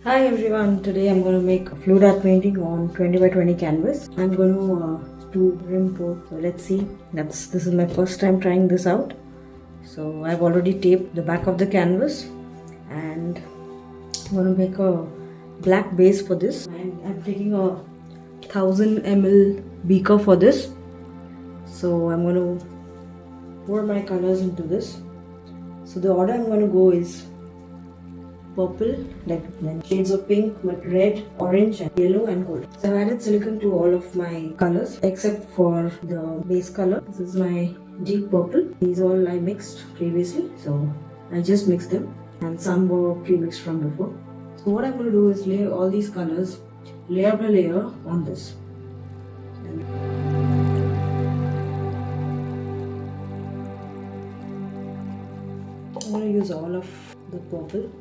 Hi everyone, today I'm going to make a fluidart painting on 20 by 20 canvas. I'm going to do ringpour. So let's see. This is my first time trying this out. So I've already taped the back of the canvas and I'm going to make a black base for this. And I'm taking a 1000 ml beaker for this. So I'm going to pour my colors into this. So the order I'm going to go is purple, like shades of pink, with red, orange, and yellow and gold. So I've added silicone to all of my colors except for the base color. This is my deep purple. These all I mixed previously, so I just mixed them, and some were pre-mixed from before. So what I'm going to do is lay all these colors layer by layer on this. I'm going to use all of the purple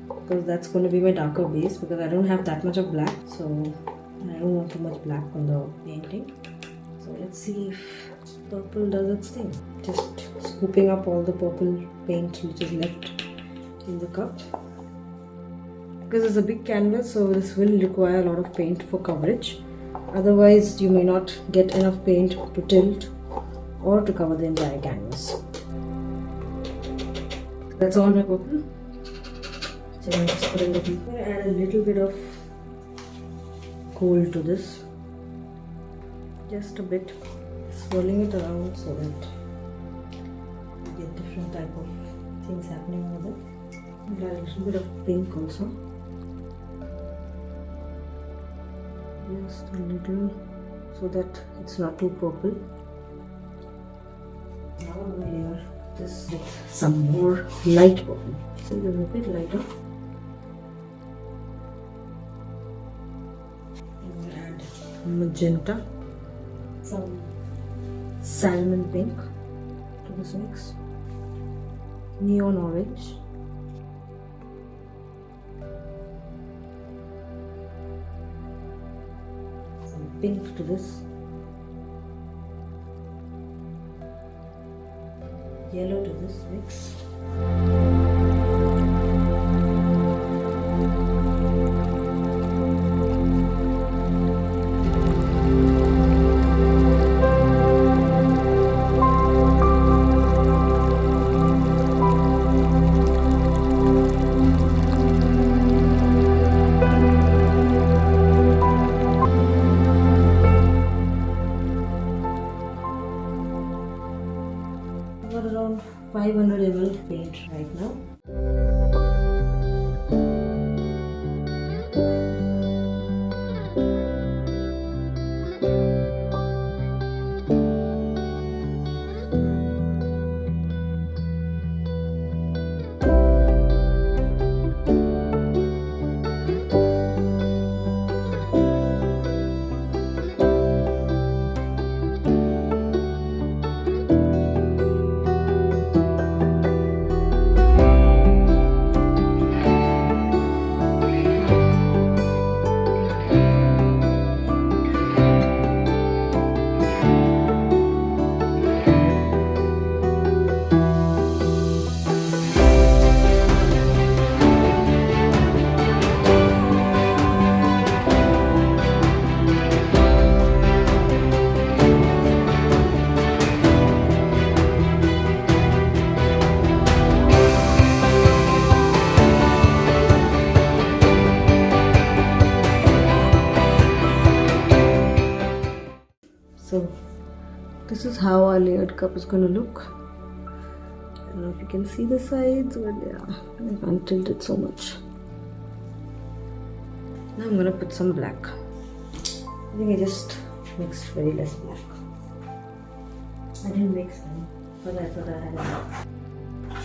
because that's going to be my darker base, because I don't have that much of black, so I don't want too much black on the painting. So let's see if purple does its thing. Just scooping up all the purple paint which is left in the cup. Because it's a big canvas, so this will require a lot of paint for coverage. Otherwise you may not get enough paint to tilt or to cover the entire canvas. That's all my purple. So I'm just putting the beaker, add a little bit of gold to this, just a bit, swirling it around so that you get different type of things happening with it. And add a little bit of pink also, just a little, so that it's not too purple. Now I'm going to layer this with some more light purple. So this is a bit lighter. Magenta, some salmon pink to this mix, neon orange, some pink to this, yellow to this mix. I've got around 500 ml paint right now. So this is how our layered cup is going to look. I don't know if you can see the sides, but yeah, I can't tilt it so much. Now I'm going to put some black. I think I just mixed very less black. I didn't mix them, but I thought I had enough.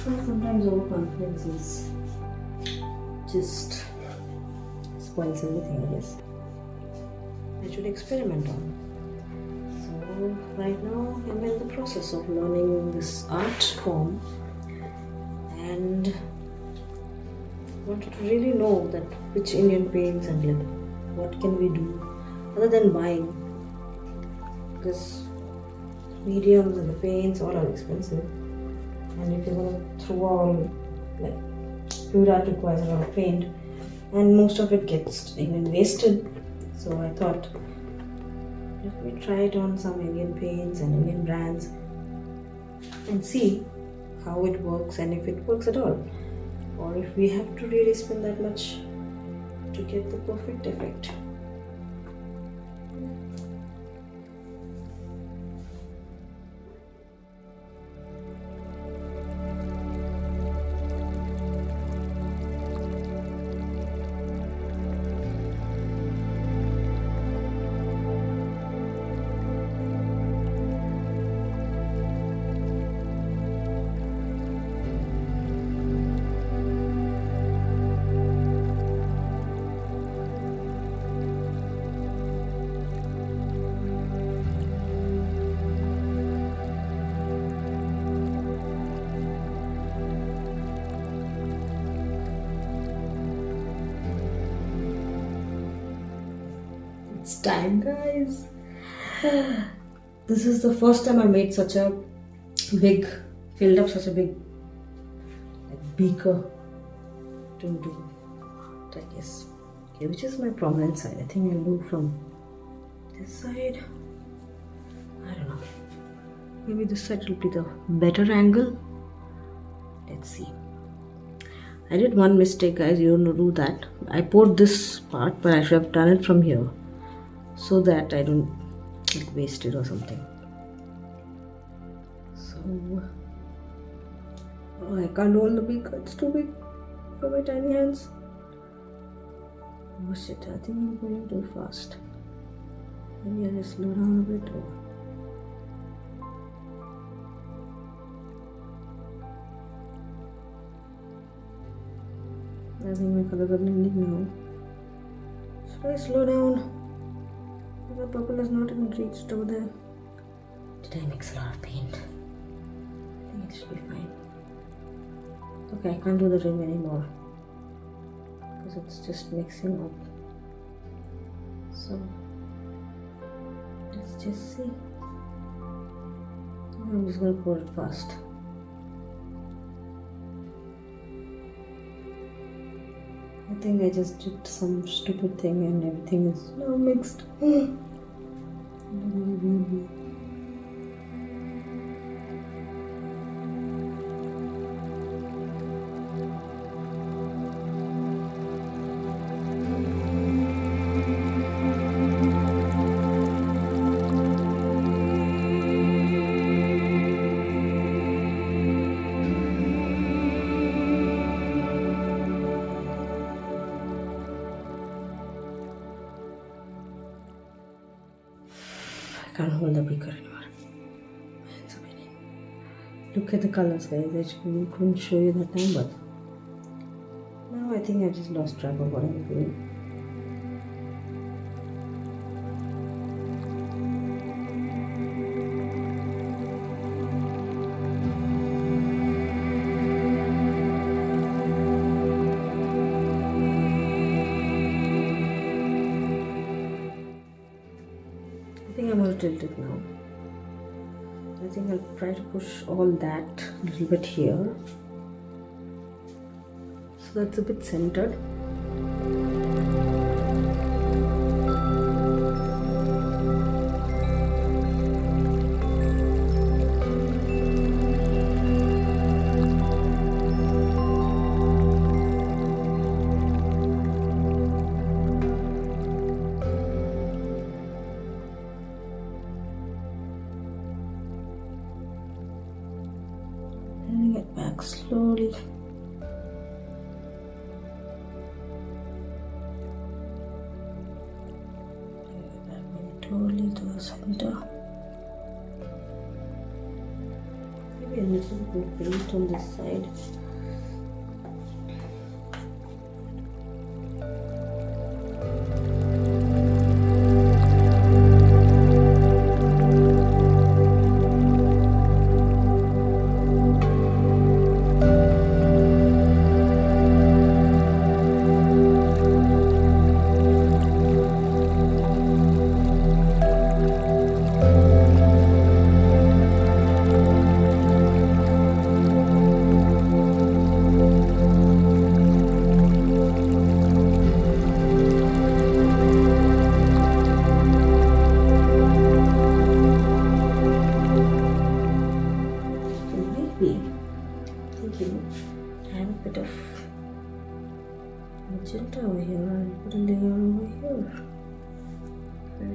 So sometimes overconfidence is just spoils everything, I guess. I should experiment on. Right now I'm in the process of learning this art form and wanted to really know that which Indian paints and like what can we do other than buying, because mediums and the paints all are expensive, and if you're going to throw all, like fluidart requires a lot of paint, and most of it gets even wasted. So I thought, let me try it on some Indian paints and Indian brands and see how it works and if it works at all, or if we have to really spend that much to get the perfect effect. It's time, guys. This is the first time I made such a big, filled up such a big beaker to do it, I guess. Okay, which is my prominent side? I think I'll do from this side. I don't know. Maybe this side will be the better angle. Let's see. I did one mistake, guys. You don't do that. I poured this part, but I should have done it from here, so that I don't waste it or something. So, oh, I can't hold the beaker, it's too big for my tiny hands. Oh shit, I think I'm going too fast. Maybe I'll just slow down a bit. I think my colors are blending now. Should I slow down? The purple has not even reached over there. Did I mix a lot of paint? I think it should be fine. Okay, I can't do the rim anymore because it's just mixing up. So let's just see. I'm just gonna pour it fast. I think I just did some stupid thing and everything is now mixed. I can't hold the beaker anymore. It's amazing. Look at the colors, guys. I couldn't show you that time, but now I think I just lost track of what I'm doing. I think I'm going to tilt it now. I think I'll try to push all that a little bit here, so that's a bit centered. Bring it back slowly. Bring it back very slowly to the center. Maybe a little bit of paint on this side.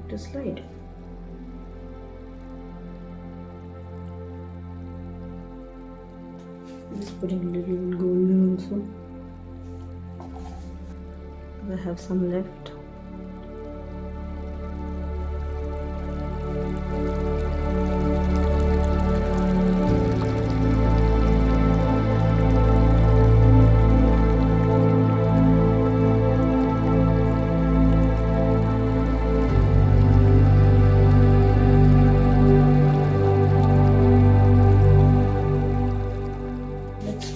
it to slide. Just putting a little golden also. I have some left.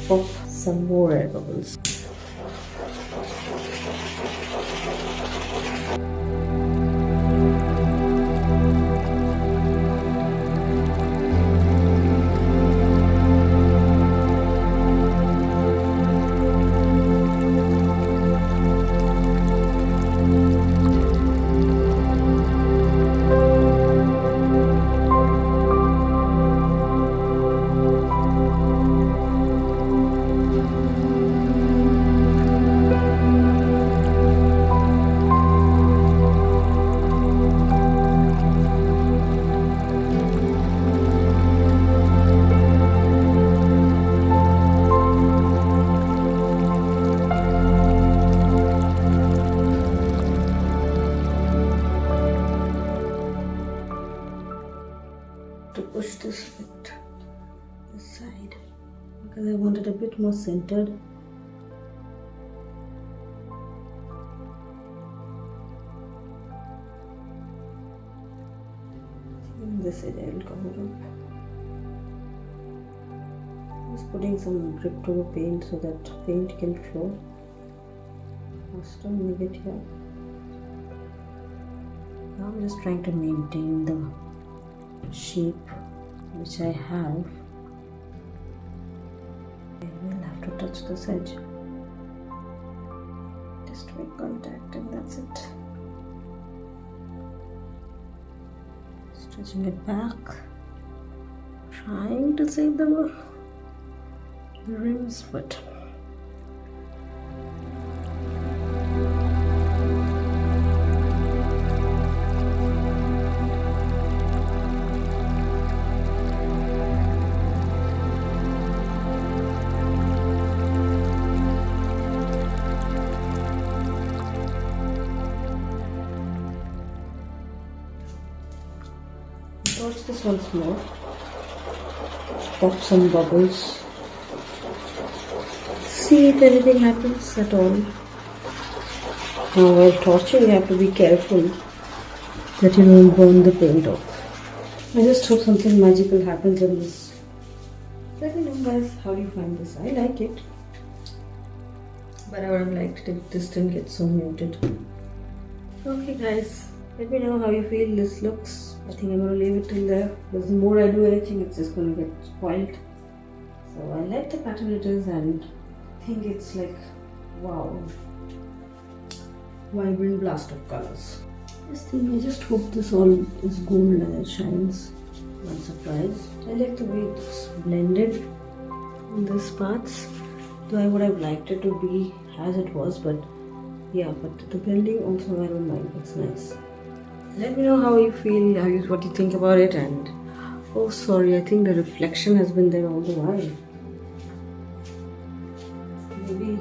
Pop some more air bubbles. To push this bit aside because I want it a bit more centered. And this side I will cover up. Just putting some drip over paint so that paint can flow faster when we get here. Now I'm just trying to maintain the shape which I have. I will have to touch this edge. Just make contact and that's it. Stretching it back. Trying to save the rims, but torch this once more, pop some bubbles, see if anything happens at all. Now while torching you have to be careful that you don't burn the paint off. I just hope something magical happens in this. Let me know guys, how do you find this? I like it, but I would have liked if this didn't get so muted. Okay guys, let me know how you feel this looks. I think I'm going to leave it till there because the more I do anything it's just going to get spoiled. So I like the pattern it is and I think it's like wow, vibrant blast of colors. I just hope this all is gold and it shines. One surprise. I like the way it's blended in these parts, though I would have liked it to be as it was, but yeah, but the blending also I don't mind, it's nice. Let me know how you feel, what you think about it. And oh sorry, I think the reflection has been there all the while. Maybe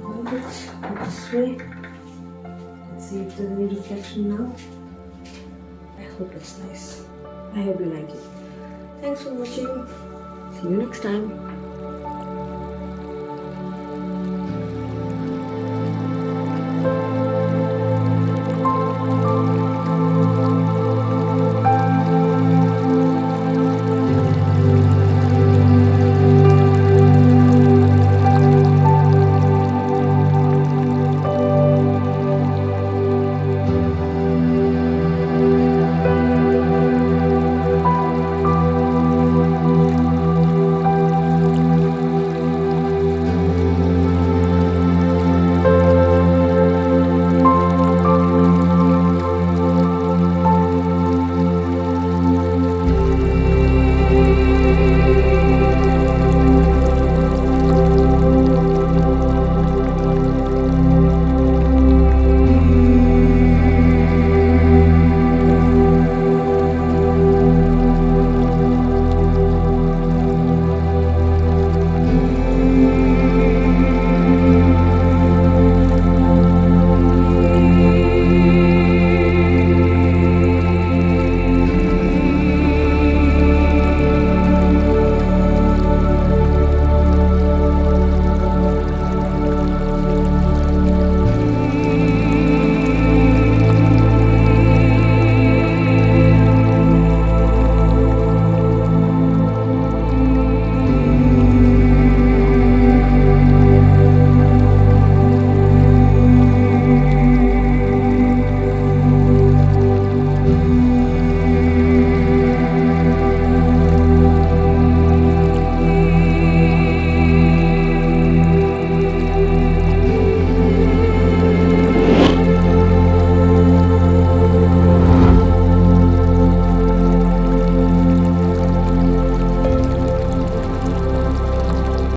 hold it this way. Let's see if there's any reflection now. I hope it's nice. I hope you like it. Thanks for watching. See you next time.